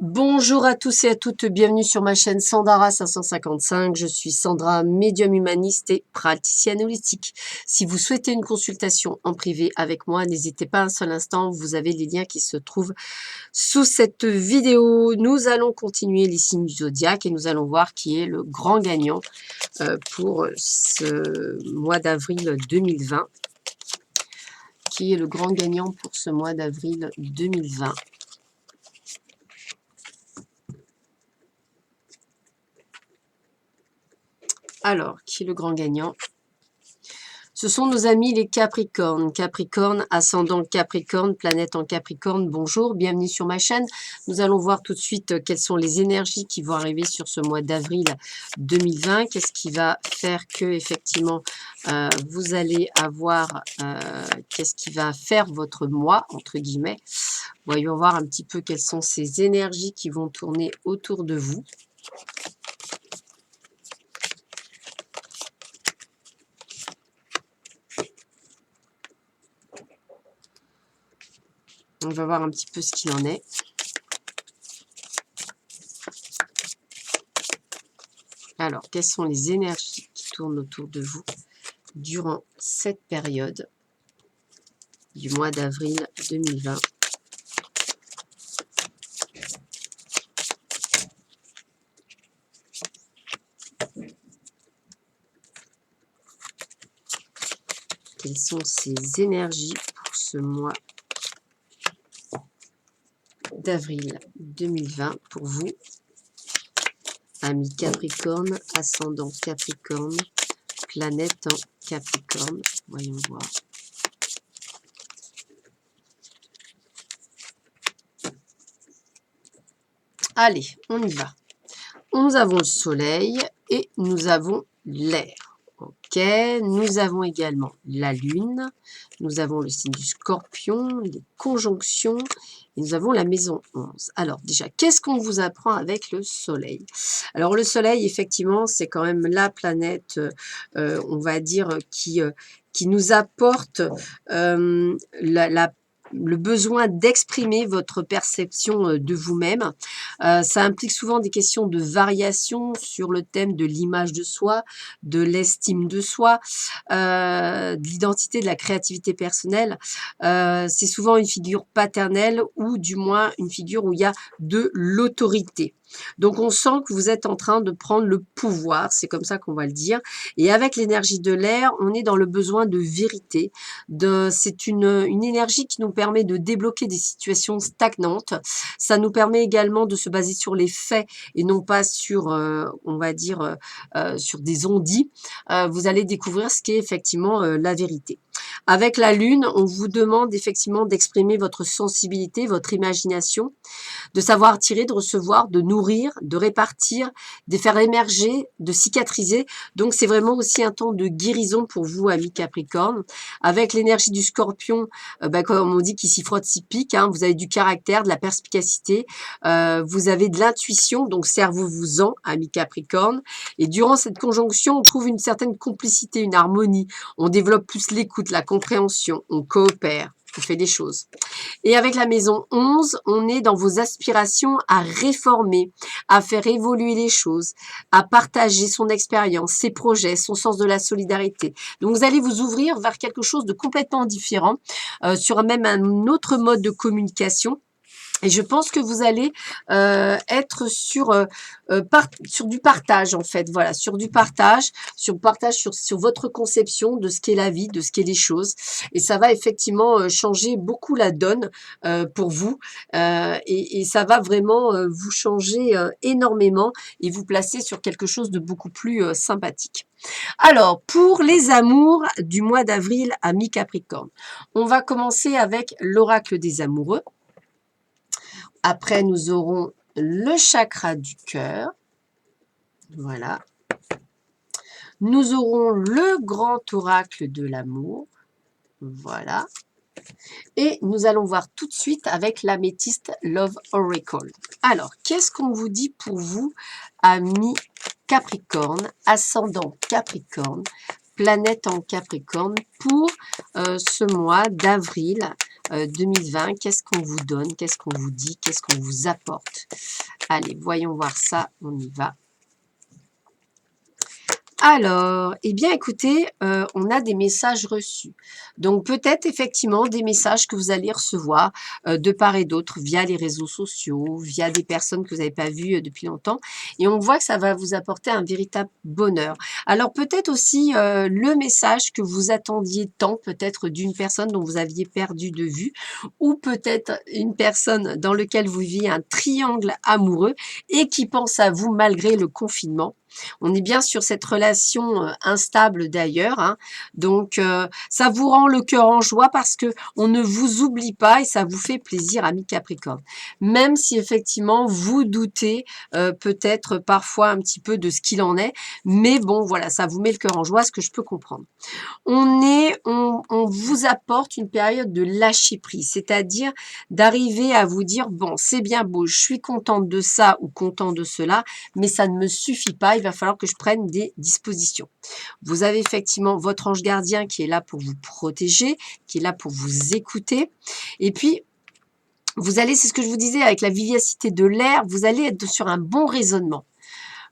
Bonjour à tous et à toutes, bienvenue sur ma chaîne Sandara 555. Je suis Sandra, médium humaniste et praticienne holistique. Si vous souhaitez une consultation en privé avec moi, n'hésitez pas un seul instant, vous avez les liens qui se trouvent sous cette vidéo. Nous allons continuer les signes du zodiaque et nous allons voir qui est le grand gagnant pour ce mois d'avril 2020. Qui est le grand gagnant pour ce mois d'avril 2020? Alors, qui est le grand gagnant? Ce sont nos amis les Capricornes. Capricorne, ascendant Capricorne, planète en Capricorne. Bonjour, bienvenue sur ma chaîne. Nous allons voir tout de suite quelles sont les énergies qui vont arriver sur ce mois d'avril 2020. Qu'est-ce qui va faire que, effectivement, vous allez avoir... qu'est-ce qui va faire votre mois, entre guillemets. Voyons voir un petit peu quelles sont ces énergies qui vont tourner autour de vous. On va voir un petit peu ce qu'il en est. Alors, quelles sont les énergies qui tournent autour de vous durant cette période du mois d'avril 2020? Quelles sont ces énergies pour ce mois d'avril 2020 pour vous, amis Capricorne, ascendant Capricorne, planète en Capricorne? Voyons voir. Allez, on y va. Nous avons le soleil et nous avons l'air. Ok, nous avons également la lune, nous avons le signe du scorpion, les conjonctions, et nous avons la maison 11. Alors déjà, qu'est-ce qu'on vous apprend avec le soleil? Alors le soleil, effectivement, c'est quand même la planète, on va dire, qui nous apporte le besoin d'exprimer votre perception de vous-même. Ça implique souvent des questions de variation sur le thème de l'image de soi, de l'estime de soi, de l'identité, de la créativité personnelle. C'est souvent une figure paternelle ou du moins une figure où il y a de l'autorité. Donc on sent que vous êtes en train de prendre le pouvoir, c'est comme ça qu'on va le dire. Et avec l'énergie de l'air, on est dans le besoin de vérité. C'est une énergie qui nous permet de débloquer des situations stagnantes. Ça nous permet également de se baser sur les faits et non pas sur, on va dire, sur des on-dit. Vous allez découvrir ce qu'est effectivement la vérité. Avec la lune, on vous demande effectivement d'exprimer votre sensibilité, votre imagination, de savoir attirer, de recevoir, de nourrir, de répartir, de faire émerger, de cicatriser. Donc, c'est vraiment aussi un temps de guérison pour vous, amis Capricorne. Avec l'énergie du scorpion, comme on dit, qui s'y frotte, s'y pique, hein, vous avez du caractère, de la perspicacité, vous avez de l'intuition, donc servez-vous-en, amis Capricorne. Et durant cette conjonction, on trouve une certaine complicité, une harmonie. On développe plus l'écoute, la compréhension, on coopère, on fait des choses. Et avec la maison 11, on est dans vos aspirations à réformer, à faire évoluer les choses, à partager son expérience, ses projets, son sens de la solidarité. Donc, vous allez vous ouvrir vers quelque chose de complètement différent, sur même un autre mode de communication. Et je pense que vous allez être sur du partage, en fait. Voilà, sur du partage, sur votre conception de ce qu'est la vie, de ce qu'est les choses. Et ça va effectivement changer beaucoup la donne pour vous. Et ça va vraiment vous changer énormément et vous placer sur quelque chose de beaucoup plus sympathique. Alors, pour les amours du mois d'avril à mi-Capricorne, on va commencer avec l'oracle des amoureux. Après, nous aurons le chakra du cœur. Voilà. Nous aurons le grand oracle de l'amour. Voilà. Et nous allons voir tout de suite avec l'améthyste Love Oracle. Alors, qu'est-ce qu'on vous dit pour vous, amis Capricorne, ascendant Capricorne, planète en Capricorne, pour ce mois d'avril 2020. Qu'est-ce qu'on vous donne? Qu'est-ce qu'on vous dit? Qu'est-ce qu'on vous apporte? Allez, voyons voir ça, on y va. Alors, eh bien écoutez, on a des messages reçus. Donc peut-être effectivement des messages que vous allez recevoir de part et d'autre via les réseaux sociaux, via des personnes que vous n'avez pas vues depuis longtemps. Et on voit que ça va vous apporter un véritable bonheur. Alors peut-être aussi le message que vous attendiez tant, peut-être d'une personne dont vous aviez perdu de vue, ou peut-être une personne dans laquelle vous viviez un triangle amoureux et qui pense à vous malgré le confinement. On est bien sur cette relation instable d'ailleurs, hein. Donc ça vous rend le cœur en joie parce que on ne vous oublie pas et ça vous fait plaisir, ami Capricorne. Même si effectivement vous doutez peut-être parfois un petit peu de ce qu'il en est, mais bon voilà, ça vous met le cœur en joie, ce que je peux comprendre. On vous apporte une période de lâcher prise, c'est-à-dire d'arriver à vous dire, bon, c'est bien beau, je suis contente de ça ou content de cela, mais ça ne me suffit pas, il va falloir que je prenne des dispositions. Vous avez effectivement votre ange gardien qui est là pour vous protéger, qui est là pour vous écouter, et puis vous allez, c'est ce que je vous disais, avec la vivacité de l'air, vous allez être sur un bon raisonnement.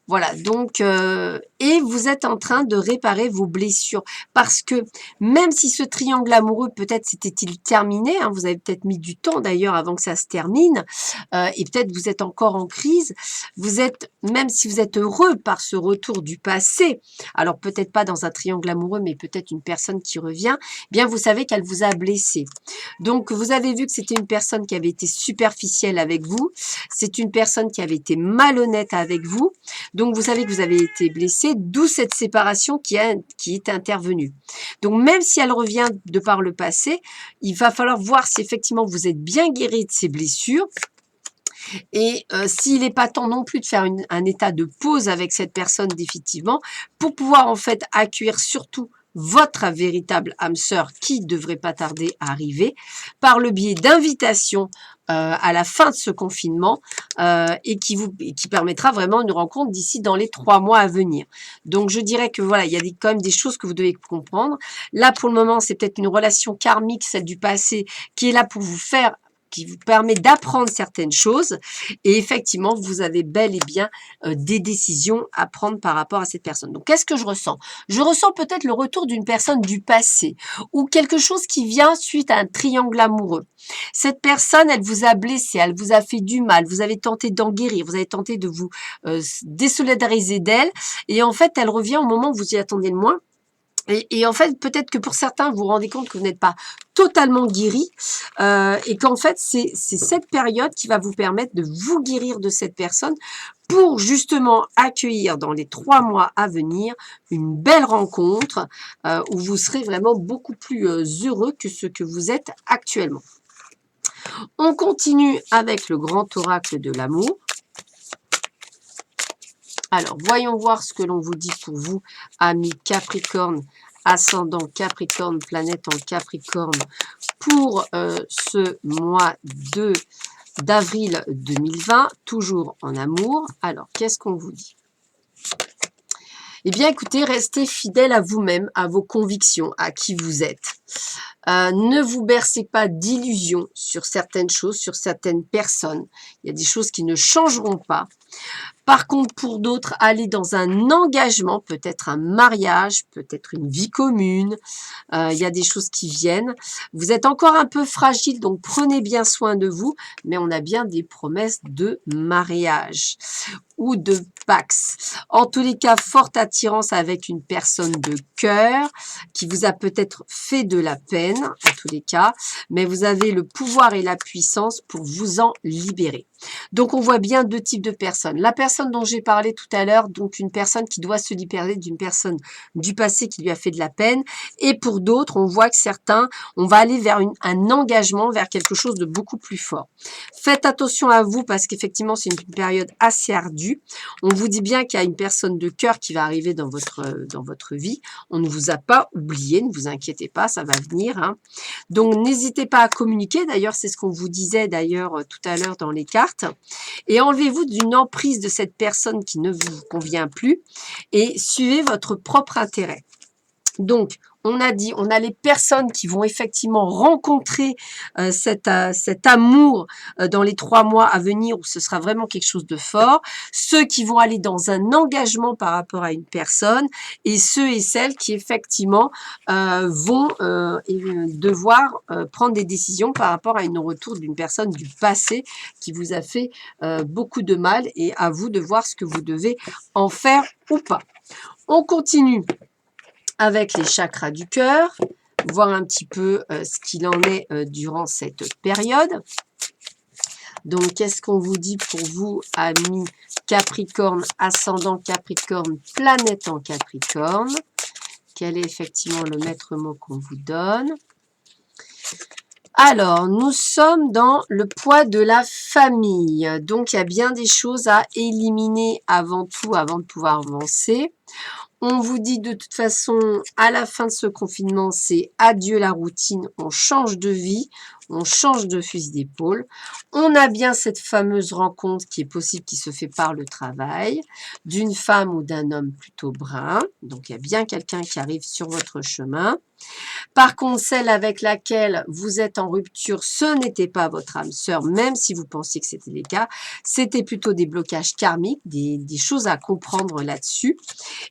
Voilà, donc, et vous êtes en train de réparer vos blessures. Parce que même si ce triangle amoureux, peut-être s'était-il terminé, hein, vous avez peut-être mis du temps d'ailleurs avant que ça se termine, et peut-être vous êtes encore en crise, vous êtes, même si vous êtes heureux par ce retour du passé, alors peut-être pas dans un triangle amoureux, mais peut-être une personne qui revient, eh bien vous savez qu'elle vous a blessé. Donc vous avez vu que c'était une personne qui avait été superficielle avec vous, c'est une personne qui avait été malhonnête avec vous, donc, vous savez que vous avez été blessé, d'où cette séparation qui est intervenue. Donc, même si elle revient de par le passé, il va falloir voir si effectivement vous êtes bien guéri de ces blessures. Et s'il n'est pas temps non plus de faire un état de pause avec cette personne définitivement, pour pouvoir en fait accueillir surtout votre véritable âme sœur qui ne devrait pas tarder à arriver, par le biais d'invitations à la fin de ce confinement et qui permettra vraiment une rencontre d'ici dans les 3 mois à venir. Donc je dirais que voilà, il y a quand même des choses que vous devez comprendre. Là pour le moment, c'est peut-être une relation karmique, celle du passé, qui est là pour vous faire, qui vous permet d'apprendre certaines choses et effectivement, vous avez bel et bien des décisions à prendre par rapport à cette personne. Donc, qu'est-ce que je ressens? Je ressens peut-être le retour d'une personne du passé ou quelque chose qui vient suite à un triangle amoureux. Cette personne, elle vous a blessé, elle vous a fait du mal, vous avez tenté d'en guérir, vous avez tenté de vous désolidariser d'elle et en fait, elle revient au moment où vous y attendez le moins. Et en fait, peut-être que pour certains, vous vous rendez compte que vous n'êtes pas totalement guéri et qu'en fait, c'est cette période qui va vous permettre de vous guérir de cette personne pour justement accueillir dans les 3 mois à venir une belle rencontre où vous serez vraiment beaucoup plus heureux que ce que vous êtes actuellement. On continue avec le grand oracle de l'amour. Alors, voyons voir ce que l'on vous dit pour vous, amis Capricorne, ascendant Capricorne, planète en Capricorne, pour ce mois d'avril 2020, toujours en amour. Alors, qu'est-ce qu'on vous dit? Eh bien, écoutez, restez fidèle à vous-même, à vos convictions, à qui vous êtes. Ne vous bercez pas d'illusions sur certaines choses, sur certaines personnes. Il y a des choses qui ne changeront pas. Par contre, pour d'autres, aller dans un engagement, peut-être un mariage, peut-être une vie commune, il y a des choses qui viennent. Vous êtes encore un peu fragile, donc prenez bien soin de vous, mais on a bien des promesses de mariage ou de Pax. En tous les cas, forte attirance avec une personne de cœur qui vous a peut-être fait de la peine, en tous les cas, mais vous avez le pouvoir et la puissance pour vous en libérer. Donc, on voit bien 2 types de personnes. La personne dont j'ai parlé tout à l'heure, donc une personne qui doit se libérer d'une personne du passé qui lui a fait de la peine. Et pour d'autres, on voit que certains, on va aller vers un engagement, vers quelque chose de beaucoup plus fort. Faites attention à vous parce qu'effectivement, c'est une période assez ardue. On vous dit bien qu'il y a une personne de cœur qui va arriver dans votre vie. On ne vous a pas oublié, ne vous inquiétez pas, ça va venir, hein. Donc, n'hésitez pas à communiquer. D'ailleurs, c'est ce qu'on vous disait d'ailleurs tout à l'heure dans les cartes. Et enlevez-vous d'une emprise de cette personne qui ne vous convient plus et suivez votre propre intérêt. Donc, on a dit, on a les personnes qui vont effectivement rencontrer cet amour dans les 3 mois à venir où ce sera vraiment quelque chose de fort. Ceux qui vont aller dans un engagement par rapport à une personne et ceux et celles qui effectivement vont devoir prendre des décisions par rapport à une retour d'une personne du passé qui vous a fait beaucoup de mal et à vous de voir ce que vous devez en faire ou pas. On continue avec les chakras du cœur, voir un petit peu ce qu'il en est durant cette période. Donc, qu'est-ce qu'on vous dit pour vous, amis Capricorne, ascendant Capricorne, planète en Capricorne? Quel est effectivement le maître mot qu'on vous donne? Alors, nous sommes dans le poids de la famille. Donc, il y a bien des choses à éliminer avant tout, avant de pouvoir avancer. On vous dit de toute façon, à la fin de ce confinement, c'est adieu la routine, on change de vie, on change de fusil d'épaule. On a bien cette fameuse rencontre qui est possible, qui se fait par le travail, d'une femme ou d'un homme plutôt brun. Donc, il y a bien quelqu'un qui arrive sur votre chemin. Par contre, celle avec laquelle vous êtes en rupture, ce n'était pas votre âme sœur, même si vous pensiez que c'était le cas. C'était plutôt des blocages karmiques, des choses à comprendre là-dessus.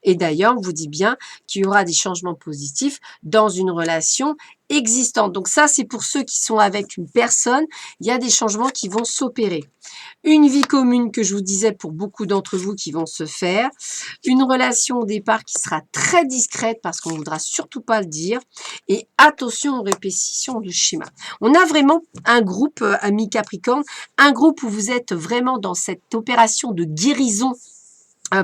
Et d'ailleurs, on vous dit bien qu'il y aura des changements positifs dans une relation existante. Donc ça, c'est pour ceux qui sont avec une personne, il y a des changements qui vont s'opérer. Une vie commune que je vous disais pour beaucoup d'entre vous qui vont se faire. Une relation au départ qui sera très discrète parce qu'on ne voudra surtout pas le dire. Et attention aux répétitions de schéma. On a vraiment un groupe, amis Capricorne, un groupe où vous êtes vraiment dans cette opération de guérison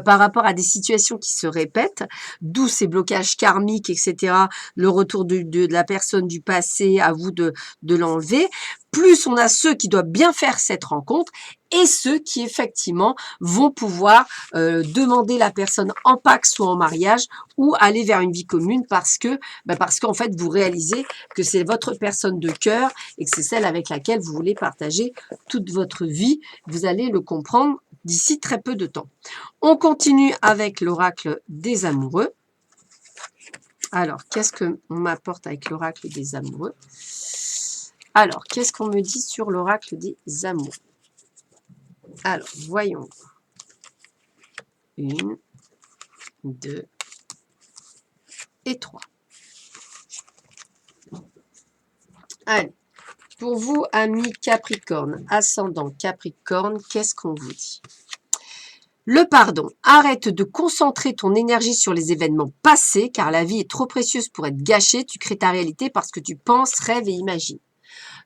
par rapport à des situations qui se répètent, d'où ces blocages karmiques, etc., le retour de la personne du passé, à vous de l'enlever. Plus on a ceux qui doivent bien faire cette rencontre et ceux qui, effectivement, vont pouvoir demander la personne en Pax ou en mariage ou aller vers une vie commune parce qu'en fait, vous réalisez que c'est votre personne de cœur et que c'est celle avec laquelle vous voulez partager toute votre vie. Vous allez le comprendre d'ici très peu de temps. On continue avec l'oracle des amoureux. Alors, qu'est-ce qu'on m'apporte avec l'oracle des amoureux? Alors, qu'est-ce qu'on me dit sur l'oracle des amoureux? Alors, voyons. 1, 2 et 3. Allez, pour vous, amis Capricorne, ascendant Capricorne, qu'est-ce qu'on vous dit? Le pardon. Arrête de concentrer ton énergie sur les événements passés, car la vie est trop précieuse pour être gâchée. Tu crées ta réalité parce que tu penses, rêves et imagines.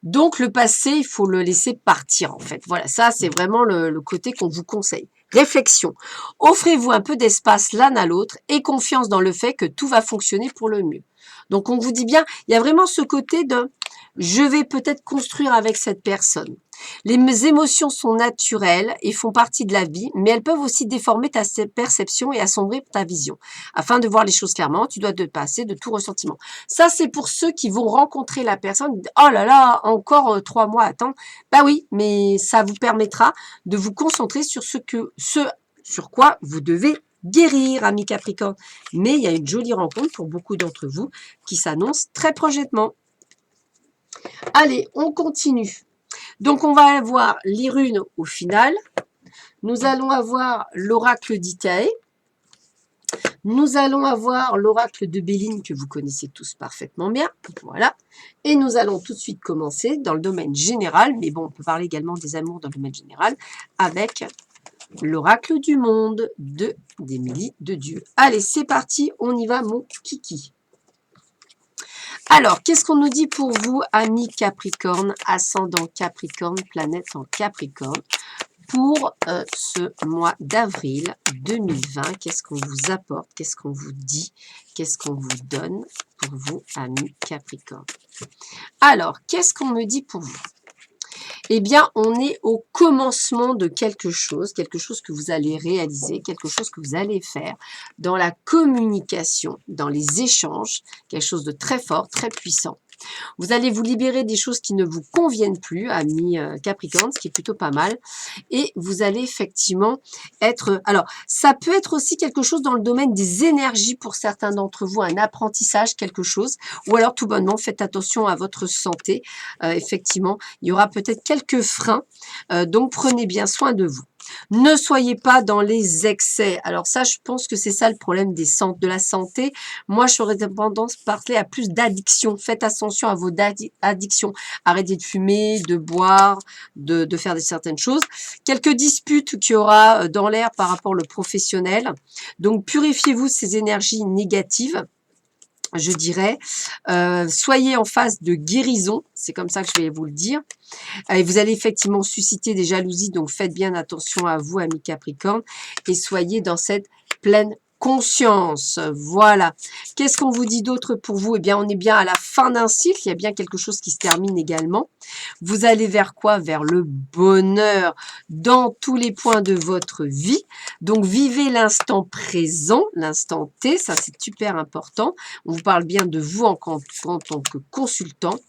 Donc, le passé, il faut le laisser partir, en fait. Voilà, ça, c'est vraiment le côté qu'on vous conseille. Réflexion. Offrez-vous un peu d'espace l'un à l'autre et confiance dans le fait que tout va fonctionner pour le mieux. Donc, on vous dit bien, il y a vraiment ce côté de « je vais peut-être construire avec cette personne ». Les émotions sont naturelles et font partie de la vie, mais elles peuvent aussi déformer ta perception et assombrir ta vision. Afin de voir les choses clairement, tu dois te passer de tout ressentiment. Ça, c'est pour ceux qui vont rencontrer la personne. Oh là là, encore 3 mois à attendre. Bah oui, mais ça vous permettra de vous concentrer sur ce sur quoi vous devez guérir, amis Capricorne. Mais il y a une jolie rencontre pour beaucoup d'entre vous qui s'annonce très prochainement. Allez, on continue. Donc, on va avoir les runes au final. Nous allons avoir l'oracle d'Itaé. Nous allons avoir l'oracle de Béline que vous connaissez tous parfaitement bien. Voilà. Et nous allons tout de suite commencer dans le domaine général. Mais bon, on peut parler également des amours dans le domaine général avec l'oracle du monde d'Émilie de Dieu. Allez, c'est parti. On y va, mon kiki. Alors, qu'est-ce qu'on nous dit pour vous, amis Capricorne, ascendant Capricorne, planète en Capricorne, pour ce mois d'avril 2020? Qu'est-ce qu'on vous apporte? Qu'est-ce qu'on vous dit? Qu'est-ce qu'on vous donne pour vous, amis Capricorne? Alors, qu'est-ce qu'on me dit pour vous? Eh bien, on est au commencement de quelque chose que vous allez réaliser, quelque chose que vous allez faire dans la communication, dans les échanges, quelque chose de très fort, très puissant. Vous allez vous libérer des choses qui ne vous conviennent plus, amis Capricorne, ce qui est plutôt pas mal. Et vous allez effectivement être... Alors, ça peut être aussi quelque chose dans le domaine des énergies pour certains d'entre vous, un apprentissage, quelque chose. Ou alors, tout bonnement, faites attention à votre santé. Effectivement, il y aura peut-être quelques freins. Donc, prenez bien soin de vous. Ne soyez pas dans les excès. Alors ça, je pense que c'est ça le problème de la santé. Moi, j'aurais tendance à parler à plus d'addiction. Faites attention à vos addictions. Arrêtez de fumer, de boire, de faire certaines choses. Quelques disputes qu'il y aura dans l'air par rapport au professionnel. Donc, purifiez-vous de ces énergies négatives, je dirais. Soyez en phase de guérison. C'est comme ça que je vais vous le dire. Et vous allez effectivement susciter des jalousies, donc faites bien attention à vous, amis Capricorne, et soyez dans cette pleine conscience. Voilà. Qu'est-ce qu'on vous dit d'autre pour vous? Eh bien, on est bien à la fin d'un cycle. Il y a bien quelque chose qui se termine également. Vous allez vers quoi? Vers le bonheur dans tous les points de votre vie. Donc, vivez l'instant présent, l'instant T. Ça, c'est super important. On vous parle bien de vous en tant que consultant.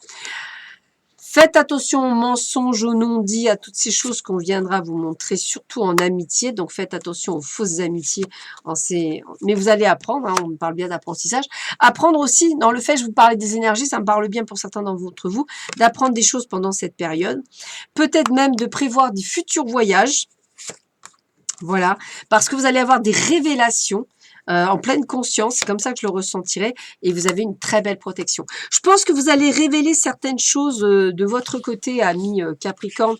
Faites attention aux mensonges, aux non-dits, à toutes ces choses qu'on viendra vous montrer, surtout en amitié. Donc, faites attention aux fausses amitiés. Mais vous allez apprendre, hein, on me parle bien d'apprentissage. Apprendre aussi, dans le fait, je vous parlais des énergies, ça me parle bien pour certains d'entre vous, d'apprendre des choses pendant cette période. Peut-être même de prévoir des futurs voyages. Voilà, parce que vous allez avoir des révélations en pleine conscience, c'est comme ça que je le ressentirai, et vous avez une très belle protection. Je pense que vous allez révéler certaines choses de votre côté, amis Capricorne,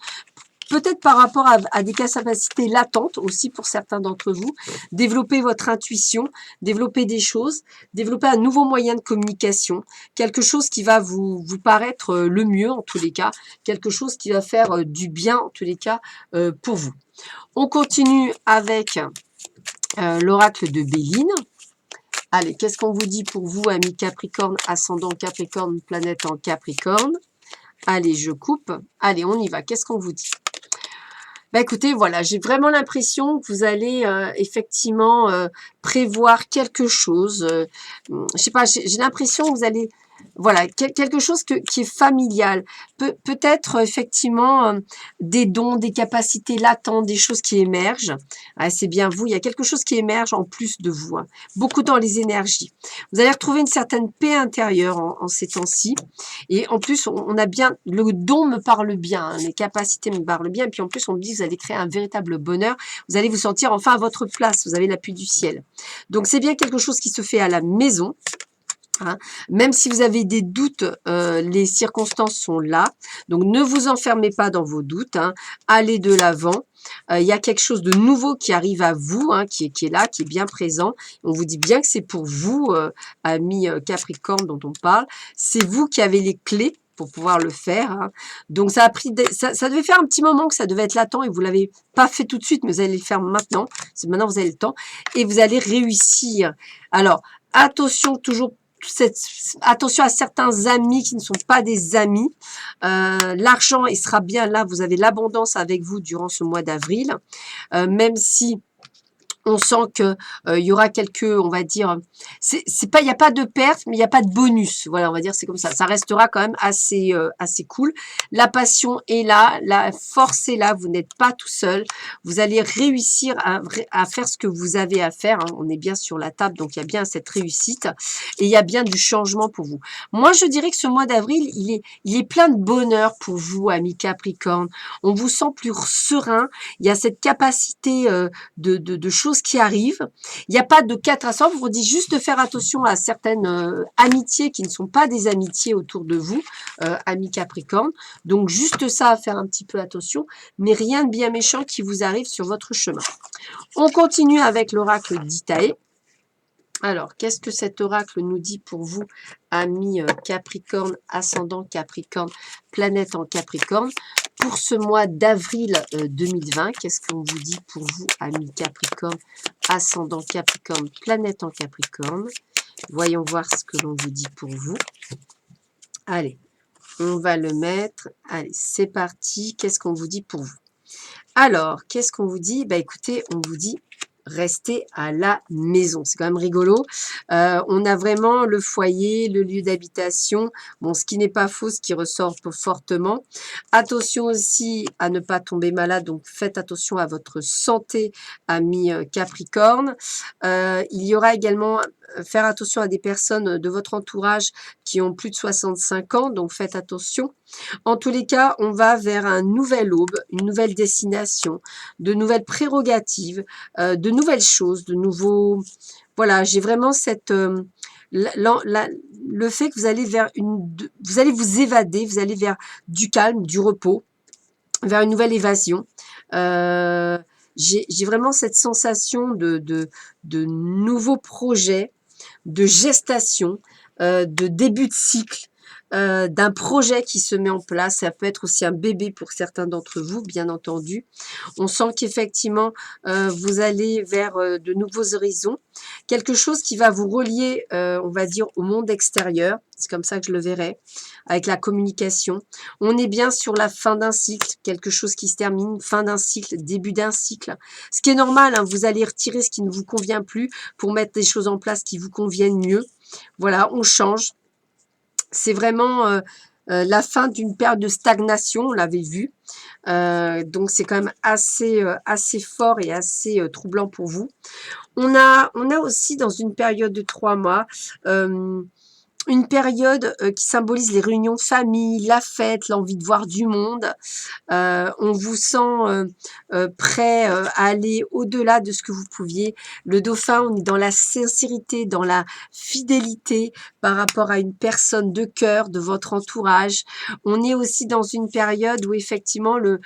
peut-être par rapport à des capacités latentes aussi pour certains d'entre vous. Développer votre intuition, développer des choses, développer un nouveau moyen de communication, quelque chose qui va vous paraître le mieux en tous les cas, quelque chose qui va faire du bien en tous les cas pour vous. On continue avec l'oracle de Béline. Allez, qu'est-ce qu'on vous dit pour vous, amis Capricorne, ascendant Capricorne, planète en Capricorne? Allez, je coupe. Allez, on y va. Qu'est-ce qu'on vous dit? Bah écoutez, voilà, j'ai vraiment l'impression que vous allez effectivement prévoir quelque chose. Je sais pas, j'ai l'impression que vous allez... Voilà, quelque chose qui est familial. Peut-être effectivement des dons, des capacités latentes, des choses qui émergent. Ah, c'est bien vous, il y a quelque chose qui émerge en plus de vous. Hein. Beaucoup dans les énergies. Vous allez retrouver une certaine paix intérieure en ces temps-ci. Et en plus, on a bien... Le don me parle bien, hein, les capacités me parlent bien. Et puis en plus, on me dit que vous allez créer un véritable bonheur. Vous allez vous sentir enfin à votre place. Vous avez l'appui du ciel. Donc c'est bien quelque chose qui se fait à la maison. Hein. Même si vous avez des doutes, les circonstances sont là. Donc, ne vous enfermez pas dans vos doutes. Hein. Allez de l'avant. Il y a quelque chose de nouveau qui arrive à vous, hein, qui est là, qui est bien présent. On vous dit bien que c'est pour vous, amis Capricorne dont on parle. C'est vous qui avez les clés pour pouvoir le faire. Hein. Donc, ça devait faire un petit moment que ça devait être latent et vous l'avez pas fait tout de suite, mais vous allez le faire maintenant. Maintenant, vous avez le temps et vous allez réussir. Alors, attention toujours. Attention à certains amis qui ne sont pas des amis. L'argent, il sera bien là. Vous avez l'abondance avec vous durant ce mois d'avril. Même si on sent que il y aura quelques, on va dire, c'est pas, il n'y a pas de perte, mais il n'y a pas de bonus. Voilà, on va dire c'est comme ça. Ça restera quand même assez cool. La passion est là, la force est là. Vous n'êtes pas tout seul. Vous allez réussir à faire ce que vous avez à faire. Hein. On est bien sur la table, donc il y a bien cette réussite et il y a bien du changement pour vous. Moi, je dirais que ce mois d'avril, il est plein de bonheur pour vous, amis Capricorne. On vous sent plus serein. Il y a cette capacité de choses qui arrivent. Il n'y a pas de catastrophe. On vous dit juste de faire attention à certaines amitiés qui ne sont pas des amitiés autour de vous, amis Capricorne. Donc, juste ça à faire un petit peu attention, mais rien de bien méchant qui vous arrive sur votre chemin. On continue avec l'oracle d'Itaé. Alors, qu'est-ce que cet oracle nous dit pour vous, amis Capricorne, ascendant Capricorne, planète en Capricorne, pour ce mois d'avril 2020? Qu'est-ce qu'on vous dit pour vous, amis Capricorne, ascendant Capricorne, planète en Capricorne? Voyons voir ce que l'on vous dit pour vous. Allez, on va le mettre. Allez, c'est parti. Qu'est-ce qu'on vous dit pour vous? Alors, qu'est-ce qu'on vous dit? Bah écoutez, on vous dit rester à la maison. C'est quand même rigolo. On a vraiment le foyer, le lieu d'habitation. Bon, ce qui n'est pas faux, ce qui ressort fortement. Attention aussi à ne pas tomber malade, donc faites attention à votre santé, amis Capricorne. Il y aura également faire attention à des personnes de votre entourage qui ont plus de 65 ans, donc faites attention. En tous les cas, on va vers un nouvel aube, une nouvelle destination, de nouvelles prérogatives, de nouvelles choses, de nouveaux... Voilà, j'ai vraiment cette... le fait que vous allez vers vous allez vous évader, vous allez vers du calme, du repos, vers une nouvelle évasion. J'ai vraiment cette sensation de nouveaux projets, de gestation, de début de cycle, d'un projet qui se met en place. Ça peut être aussi un bébé pour certains d'entre vous, bien entendu. On sent qu'effectivement, vous allez vers de nouveaux horizons. Quelque chose qui va vous relier, on va dire, au monde extérieur. C'est comme ça que je le verrai, avec la communication. On est bien sur la fin d'un cycle, quelque chose qui se termine, fin d'un cycle, début d'un cycle. Ce qui est normal, hein, vous allez retirer ce qui ne vous convient plus pour mettre des choses en place qui vous conviennent mieux. Voilà, on change. C'est vraiment la fin d'une période de stagnation, on l'avait vu. Donc, c'est quand même assez fort et assez troublant pour vous. On a aussi dans une période de 3 mois une période qui symbolise les réunions de famille, la fête, l'envie de voir du monde. On vous sent prêt à aller au-delà de ce que vous pouviez. Le dauphin, on est dans la sincérité, dans la fidélité par rapport à une personne de cœur, de votre entourage. On est aussi dans une période où effectivement le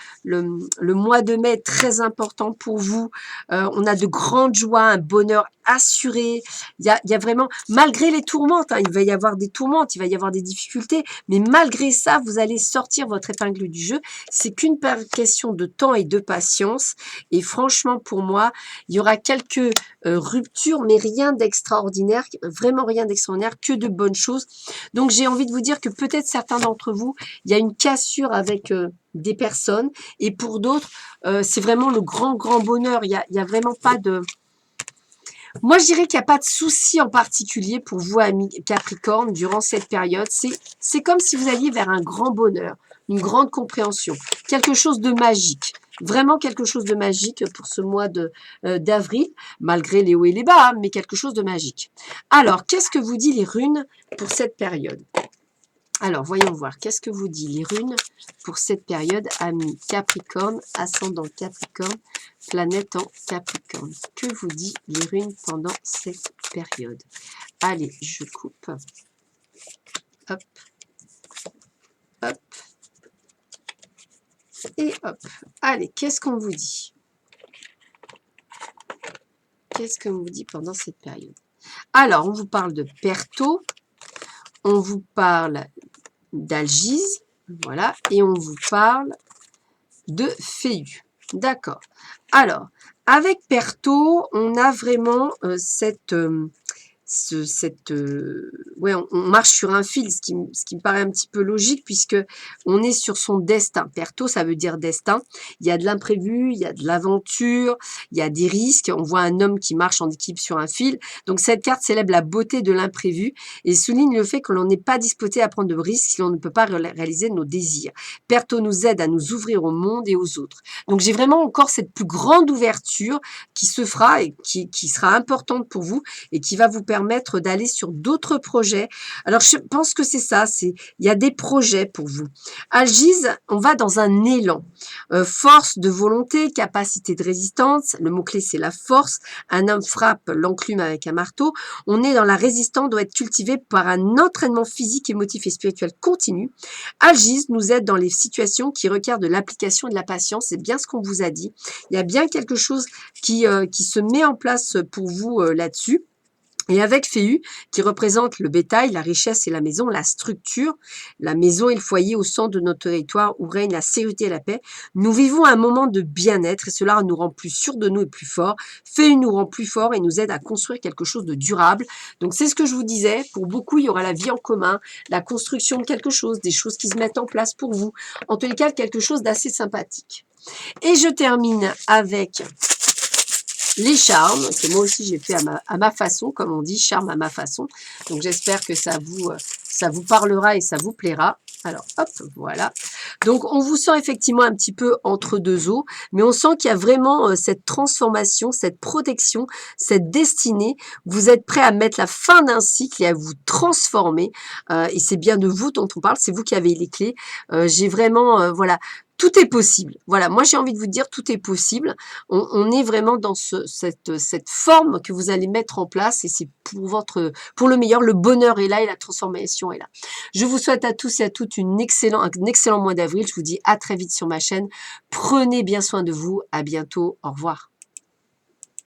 mois de mai est très important pour vous. On a de grandes joies, un bonheur assuré. Il y a vraiment, malgré les tourmentes, hein, il va y avoir des tourmentes, il va y avoir des difficultés, mais malgré ça, vous allez sortir votre épingle du jeu. C'est qu'une question de temps et de patience. Et franchement, pour moi, il y aura quelques ruptures, mais rien d'extraordinaire, vraiment rien d'extraordinaire, que de bonnes choses. Donc, j'ai envie de vous dire que peut-être certains d'entre vous, il y a une cassure avec des personnes, et pour d'autres, c'est vraiment le grand bonheur. Il y a vraiment pas de... Moi, je dirais qu'il n'y a pas de souci en particulier pour vous, amis Capricorne, durant cette période. C'est comme si vous alliez vers un grand bonheur, une grande compréhension, quelque chose de magique. Vraiment quelque chose de magique pour ce mois d'avril, malgré les hauts et les bas, hein, mais quelque chose de magique. Alors, qu'est-ce que vous dit les runes pour cette période? Alors, voyons voir. Qu'est-ce que vous dit les runes pour cette période, amis Capricorne, ascendant Capricorne, planète en Capricorne? Que vous dit les runes pendant cette période? Allez, je coupe. Hop. Hop. Et hop. Allez, qu'est-ce qu'on vous dit? Qu'est-ce qu'on vous dit pendant cette période? Alors, on vous parle de Perto. On vous parle d'Algise, voilà, et on vous parle de Féu. D'accord. Alors, avec Perto, on a vraiment ouais, on marche sur un fil, ce qui me paraît un petit peu logique, puisque on est sur son destin. Perto, ça veut dire destin. Il y a de l'imprévu, il y a de l'aventure, il y a des risques. On voit un homme qui marche en équipe sur un fil. Donc, cette carte célèbre la beauté de l'imprévu et souligne le fait que l'on n'est pas disposé à prendre de risques si l'on ne peut pas réaliser nos désirs. Perto nous aide à nous ouvrir au monde et aux autres. Donc, j'ai vraiment encore cette plus grande ouverture qui se fera et qui sera importante pour vous et qui va vous permettre d'aller sur d'autres projets. Alors, je pense que c'est ça, il y a des projets pour vous. Algise, on va dans un élan. Force de volonté, capacité de résistance, le mot-clé c'est la force. Un homme frappe l'enclume avec un marteau. On est dans la résistance, doit être cultivé par un entraînement physique, émotif et spirituel continu. Algise nous aide dans les situations qui requièrent de l'application et de la patience. C'est bien ce qu'on vous a dit. Il y a bien quelque chose qui se met en place pour vous là-dessus. Et avec Féu, qui représente le bétail, la richesse et la maison, la structure, la maison et le foyer au centre de notre territoire où règne la sécurité et la paix, nous vivons un moment de bien-être et cela nous rend plus sûrs de nous et plus forts. Féu nous rend plus forts et nous aide à construire quelque chose de durable. Donc c'est ce que je vous disais, pour beaucoup il y aura la vie en commun, la construction de quelque chose, des choses qui se mettent en place pour vous. En tous les cas, quelque chose d'assez sympathique. Et je termine avec les charmes, que moi aussi j'ai fait à ma façon, comme on dit, charme à ma façon. Donc j'espère que ça vous parlera et ça vous plaira. Alors hop, voilà. Donc on vous sent effectivement un petit peu entre deux eaux, mais on sent qu'il y a vraiment cette transformation, cette protection, cette destinée. Vous êtes prêt à mettre la fin d'un cycle et à vous transformer. Et c'est bien de vous dont on parle, c'est vous qui avez les clés. J'ai vraiment, voilà, tout est possible. Voilà, moi j'ai envie de vous dire, tout est possible. On est vraiment dans cette forme que vous allez mettre en place et c'est pour le meilleur. Le bonheur est là et la transformation est là. Je vous souhaite à tous et à toutes un excellent mois d'avril. Je vous dis à très vite sur ma chaîne. Prenez bien soin de vous. À bientôt. Au revoir.